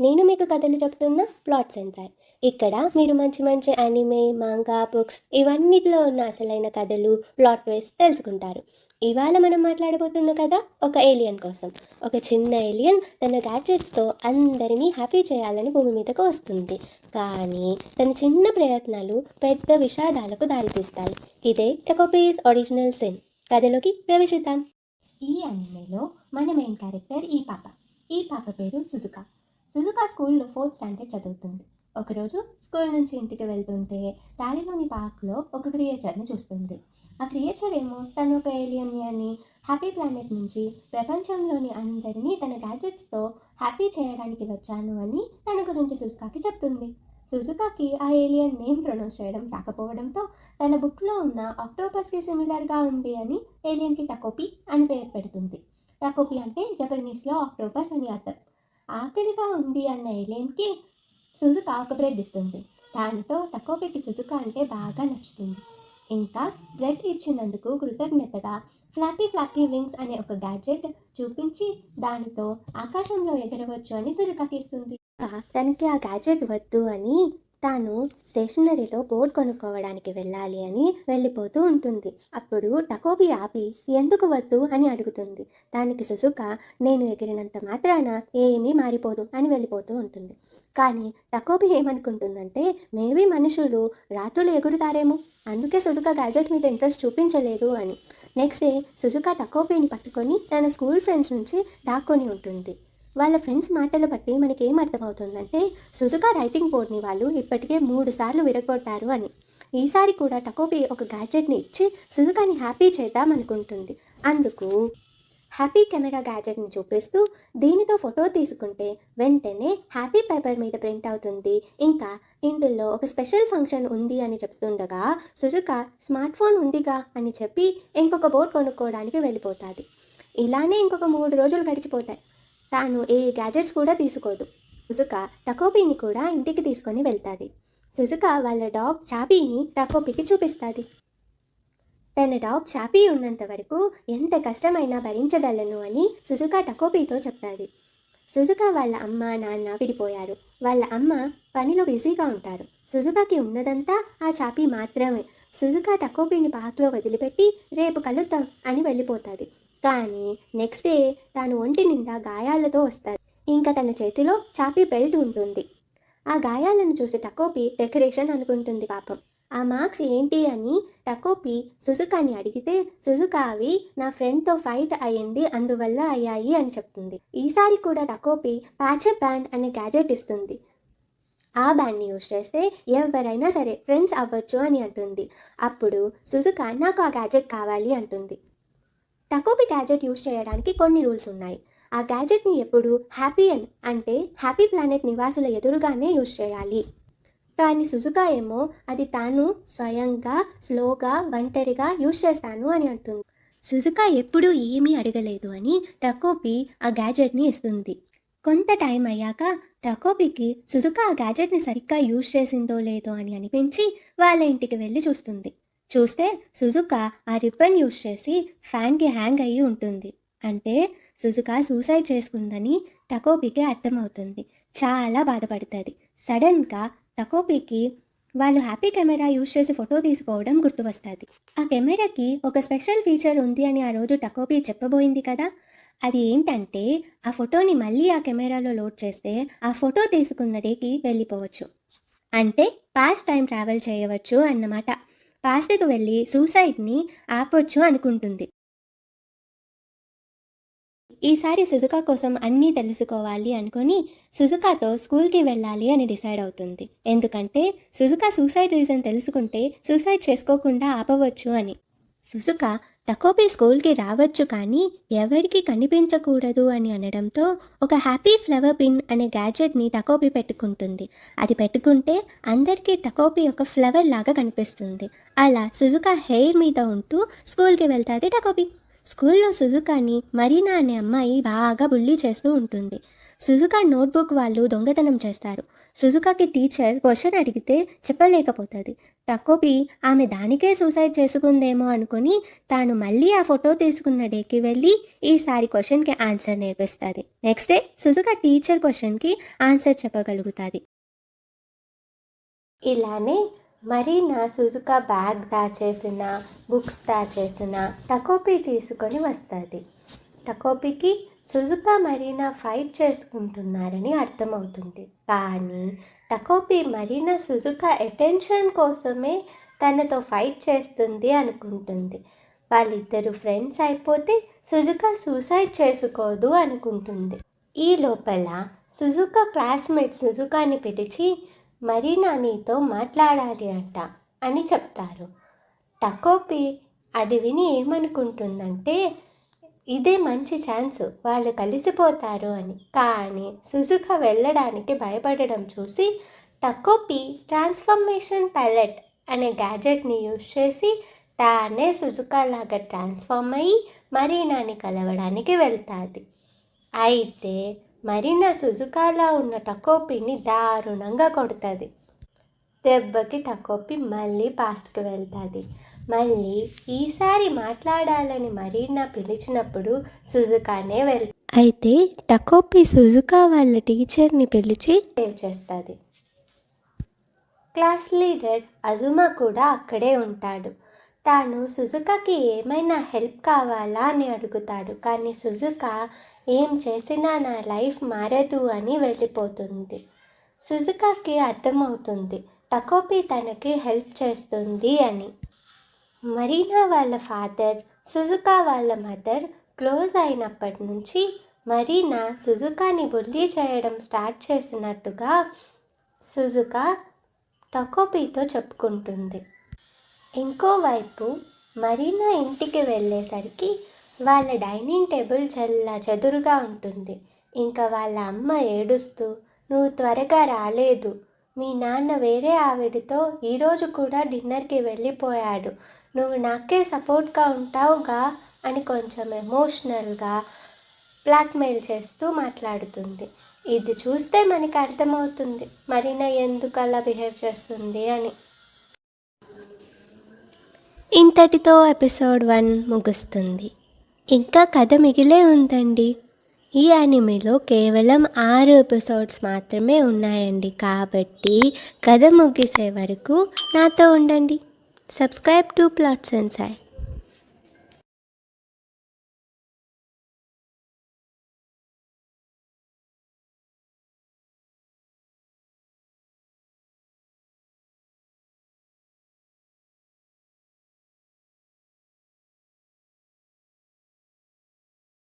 నేను మీకు కథలు చెప్తున్న ప్లాట్ సెన్సార్. ఇక్కడ మీరు మంచి మంచి యానిమే, మాంగా, బుక్స్ ఇవన్నిటిలో ఉన్న అసలైన కథలు, ప్లాట్ ట్విస్ట్ తెలుసుకుంటారు. ఇవాళ మనం మాట్లాడబోతున్న కథ ఒక ఏలియన్ కోసం. ఒక చిన్న ఏలియన్ తన గ్యాడ్జెట్స్తో అందరినీ హ్యాపీ చేయాలని భూమి మీదకు వస్తుంది. కానీ తన చిన్న ప్రయత్నాలు పెద్ద విషాదాలకు దారితీస్తాయి. ఇదే టకోపీస్ ఒరిజినల్ సిన్. కథలోకి ప్రవేశిద్దాం. ఈ యానిమేలో మన మెయిన్ క్యారెక్టర్ ఈ పాప పేరు సుజుకా. సుజుకా స్కూల్లో 4th స్టాండర్డ్ చదువుతుంది. ఒకరోజు స్కూల్ నుంచి ఇంటికి వెళ్తుంటే దారిలోని పార్క్లో ఒక క్రియేచర్ని చూస్తుంది. ఆ క్రియేచర్ ఏమో తను ఒక ఏలియన్ అని, హ్యాపీ ప్లానెట్ నుంచి ప్రపంచంలోని అందరినీ తన గ్యాడ్జెట్స్తో హ్యాపీ చేయడానికి వచ్చాను అని తన గురించి సుజుకాకి చెప్తుంది. సుజుకాకి ఆ ఏలియన్ నేమ్ ప్రొనౌన్స్ చేయడం రాకపోవడంతో తన బుక్లో ఉన్న ఆక్టోపస్కి సిమిలర్గా ఉంది అని ఏలియన్కి టకోపీ అని పేరు పెడుతుంది. టకోపీ అంటే జపనీస్లో ఆక్టోపస్ అని అర్థం. ఆకలిగా ఉంది అన్న ఏలియన్కి సుజుకా ఒక బ్రెడ్ ఇస్తుంది. దానితో టకోపీకి సుజుకా అంటే బాగా నచ్చుతుంది. ఇంకా బ్రెడ్ ఇచ్చినందుకు కృతజ్ఞతగా ఫ్లాపీ వింగ్స్ అనే ఒక గ్యాడ్జెట్ చూపించి దానితో ఆకాశంలో ఎగరవచ్చు అని సుజుకాకి ఇస్తుంది. తనకి ఆ గ్యాడ్జెట్ వద్దు అని తాను స్టేషనరీలో బోర్డు కొనుక్కోవడానికి వెళ్ళాలి అని వెళ్ళిపోతూ ఉంటుంది. అప్పుడు టకోపీ ఆపి ఎందుకు వద్దు అని అడుగుతుంది. దానికి సుజుకా నేను ఎగిరినంత మాత్రాన ఏమీ మారిపోదు అని వెళ్ళిపోతూ ఉంటుంది. కానీ టకోపీ ఏమనుకుంటుందంటే మేబీ మనుషులు రాత్రులు ఎగురుతారేమో, అందుకే సుజుకా గ్యాడ్జెట్ మీద ఇంట్రెస్ట్ చూపించలేదు అని. నెక్స్ట్ డే సుజుకా టకోపీని పట్టుకొని తన స్కూల్ ఫ్రెండ్స్ నుంచి దాక్కొని ఉంటుంది. వాళ్ళ ఫ్రెండ్స్ మాటలు బట్టి మనకి ఏం అర్థమవుతుందంటే సుజుకా రైటింగ్ బోర్డ్ని వాళ్ళు ఇప్పటికే 3 సార్లు విరగొట్టారు అని. ఈసారి కూడా టకోపీ ఒక గ్యాడ్జెట్ని ఇచ్చి సుజుకాని హ్యాపీ చేద్దాం అనుకుంటుంది. అందుకు హ్యాపీ కెమెరా గ్యాడ్జెట్ని చూపిస్తూ దీనితో ఫోటో తీసుకుంటే వెంటనే హ్యాపీ పేపర్ మీద ప్రింట్ అవుతుంది, ఇంకా ఇందులో ఒక స్పెషల్ ఫంక్షన్ ఉంది అని చెప్తుండగా సుజుకా స్మార్ట్ ఫోన్ ఉందిగా అని చెప్పి ఇంకొక బోర్డు కొనుక్కోవడానికి వెళ్ళిపోతుంది. ఇలానే ఇంకొక 3 రోజులు గడిచిపోతాయి. తాను ఏ గ్యాడ్జెట్స్ కూడా తీసుకోదు. సుజుకా టకోపీని కూడా ఇంటికి తీసుకొని వెళ్తుంది. సుజుకా వాళ్ళ డాగ్ చాపీని టకోపీకి చూపిస్తుంది. తన డాగ్ చాపీ ఉన్నంత వరకు ఎంత కష్టమైనా భరించగలను అని సుజుకా టకోపీతో చెప్తుంది. సుజుకా వాళ్ళ అమ్మ నాన్న విడిపోయారు. వాళ్ళ అమ్మ పనిలో బిజీగా ఉంటారు. సుజుకాకి ఉన్నదంతా ఆ చాపీ మాత్రమే. సుజుకా టకోపీని పార్క్లో వదిలిపెట్టి రేపు కలుద్దాం అని వెళ్ళిపోతుంది. కానీ నెక్స్ట్ డే తాను ఒంటి నిండా గాయాలతో వస్తుంది. ఇంకా తన చేతిలో చాపీ బెల్ట్ ఉంటుంది. ఆ గాయాలను చూసి టకోపీ డెకరేషన్ అనుకుంటుంది. పాపం ఆ మార్క్స్ ఏంటి అని టకోపీ సుజుకాని అడిగితే సుజుకా అవి నా ఫ్రెండ్తో ఫైట్ అయ్యింది అందువల్ల అయ్యాయి అని చెప్తుంది. ఈసారి కూడా టకోపీ ప్యాచప్ బ్యాండ్ అనే గ్యాడ్జెట్ ఇస్తుంది. ఆ బ్యాండ్ని యూజ్ చేస్తే ఎవరైనా సరే ఫ్రెండ్స్ అవ్వచ్చు అని అంటుంది. అప్పుడు సుజుకా నాకు ఆ గ్యాడ్జెట్ కావాలి అంటుంది. టకోపీ గ్యాడ్జెట్ యూజ్ చేయడానికి కొన్ని రూల్స్ ఉన్నాయి. ఆ గ్యాడ్జెట్ని ఎప్పుడు అంటే హ్యాపీ ప్లానెట్ నివాసుల ఎదురుగానే యూజ్ చేయాలి. కానీ సుజుకా ఏమో అది తాను స్వయంగా స్లోగా ఒంటరిగా యూజ్ చేస్తాను అని అంటుంది. సుజుకా ఎప్పుడూ ఏమీ అడగలేదు అని టకోపీ ఆ గ్యాడ్జెట్ని ఇస్తుంది. కొంత టైం అయ్యాక టకోపీకి సుజుకా ఆ గ్యాడ్జెట్ని సరిగ్గా యూజ్ చేసిందో లేదో అని అనిపించి వాళ్ళ ఇంటికి వెళ్ళి చూస్తే సుజుకా ఆ రిబ్బన్ యూజ్ చేసి ఫ్యాన్కి హ్యాంగ్ అయ్యి ఉంటుంది. అంటే సుజుకా సూసైడ్ చేసుకుందని టకోపీకి అర్థమవుతుంది. చాలా బాధపడుతుంది. సడన్గా టకోపీకి వాళ్ళు హ్యాపీ కెమెరా యూజ్ చేసి ఫోటో తీసుకోవడం గుర్తు వస్తుంది. ఆ కెమెరాకి ఒక స్పెషల్ ఫీచర్ ఉంది అని ఆ రోజు టకోపీ చెప్పబోయింది కదా. అది ఏంటంటే ఆ ఫోటోని మళ్ళీ ఆ కెమెరాలో లోడ్ చేస్తే ఆ ఫోటో తీసుకున్న డేకి వెళ్ళిపోవచ్చు. అంటే పాస్ట్ టైం ట్రావెల్ చేయవచ్చు అన్నమాట. పాస్ట్కి వెళ్ళి సూసైడ్ని ఆపొచ్చు అనుకుంటుంది. ఈసారి సుజుకా కోసం అన్నీ తెలుసుకోవాలి అనుకుని సుజుకాతో స్కూల్కి వెళ్ళాలి అని డిసైడ్ అవుతుంది. ఎందుకంటే సుజుకా సూసైడ్ రీజన్ తెలుసుకుంటే సూసైడ్ చేసుకోకుండా ఆపవచ్చు అని. సుజుకా టకోపీ స్కూల్కి రావచ్చు కానీ ఎవరికి కనిపించకూడదు అని అనడంతో ఒక హ్యాపీ ఫ్లవర్ పిన్ అనే గ్యాడ్జెట్ని టకోపీ పెట్టుకుంటుంది. అది పెట్టుకుంటే అందరికీ టకోపీ ఒక ఫ్లవర్ లాగా కనిపిస్తుంది. అలా సుజుకా హెయిర్ మీద ఉంటూ స్కూల్కి వెళ్తుంది టకోపీ. స్కూల్లో సుజుకాని మరీనా అనే అమ్మాయి బాగా బుల్లీ చేస్తూ ఉంటుంది. సుజుకా నోట్బుక్ వాళ్ళు దొంగతనం చేస్తారు. సుజుకాకి టీచర్ క్వశ్చన్ అడిగితే చెప్పలేకపోతుంది. టకోపి ఆమె దానికే సూసైడ్ చేసుకుందేమో అనుకుని తాను మళ్ళీ ఆ ఫోటో తీసుకున్న డేకి వెళ్ళి ఈసారి క్వశ్చన్కి ఆన్సర్ నేర్పిస్తుంది. నెక్స్ట్ డే సుజుకా టీచర్ క్వశ్చన్కి ఆన్సర్ చెప్పగలుగుతుంది. ఇలానే మరీనా సుజుకా బ్యాగ్ దాచేసిన, బుక్స్ దాచేసిన టకోపి తీసుకొని వస్తుంది. టకోపికి సుజుకా మరీనా ఫైట్ చేసుకుంటున్నారని అర్థమవుతుంది. కానీ టకోపి మరీనా సుజుకా అటెన్షన్ కోసమే తనతో ఫైట్ చేస్తుంది అనుకుంటుంది. వాళ్ళిద్దరు ఫ్రెండ్స్ అయిపోతే సుజుకా సూసైడ్ చేసుకోదు అనుకుంటుంది. ఈ లోపల సుజుకా క్లాస్మేట్ సుజుకాని పిలిచి మరీనా నీతో మాట్లాడాలి అంట అని చెప్తారు. టకోపి అది విని ఏమనుకుంటుందంటే ఇదే మంచి ఛాన్స్, వాళ్ళు కలిసిపోతారు అని. కానీ సుజుకా వెళ్ళడానికి భయపడడం చూసి టకోపి ట్రాన్స్ఫర్మేషన్ ప్యాలెట్ అనే గ్యాజెట్ని యూజ్ చేసి తానే సుజుకా లాగా ట్రాన్స్ఫార్మ్ అయ్యి మరీనాని కలవడానికి వెళ్తుంది. అయితే మరీనా సుజుకాలా ఉన్న టకోపిని దారుణంగా కొడుతుంది. దెబ్బకి టకోపి మళ్ళీ పాస్ట్కి వెళ్తుంది. మళ్ళీ ఈసారి మాట్లాడాలని మరీనా పిలిచినప్పుడు సుజుకానే అయితే టకోపి సుజుకా వాళ్ళ టీచర్ని పిలిచి సేవ్ చేస్తుంది. క్లాస్ లీడర్ అజుమా కూడా అక్కడే ఉంటాడు. తాను సుజుకాకి ఏమైనా హెల్ప్ కావాలా అని అడుగుతాడు. కానీ సుజుకా ఏం చేసినా నా లైఫ్ మారదు అని వెళ్ళిపోతుంది. సుజుకాకి అర్థమవుతుంది టకోపి తనకి హెల్ప్ చేస్తుంది అని. మరీనా వాళ్ళ ఫాదర్, సుజుకా వాళ్ళ మదర్ క్లోజ్ అయినప్పటి నుంచి మరీనా సుజుకాని బుల్లీ చేయడం స్టార్ట్ చేసినట్టుగా సుజుకా టకోపితో చెప్పుకుంటుంది. ఇంకోవైపు మరీనా ఇంటికి వెళ్ళేసరికి వాళ్ళ డైనింగ్ టేబుల్ చల్ల చెదురుగా ఉంటుంది. ఇంకా వాళ్ళ అమ్మ ఏడుస్తూ నువ్వు త్వరగా రాలేదు, మీ నాన్న వేరే ఆవిడతో ఈరోజు కూడా డిన్నర్కి వెళ్ళిపోయాడు, నువ్వు నాకే సపోర్ట్గా ఉంటావుగా అని కొంచెం ఎమోషనల్గా బ్లాక్మెయిల్ చేస్తూ మాట్లాడుతుంది. ఇది చూస్తే మనకి అర్థమవుతుంది మరీనా ఎందుకు అలా బిహేవ్ చేస్తుంది అని. ఇంతటితో ఎపిసోడ్ 1 ముగుస్తుంది. ఇంకా కథ మిగిలే ఉందండి. ఈ యానిమేలో కేవలం 6 ఎపిసోడ్స్ మాత్రమే ఉన్నాయండి. కాబట్టి కథ ముగిసే వరకు నాతో ఉండండి. Subscribe to plot sensei.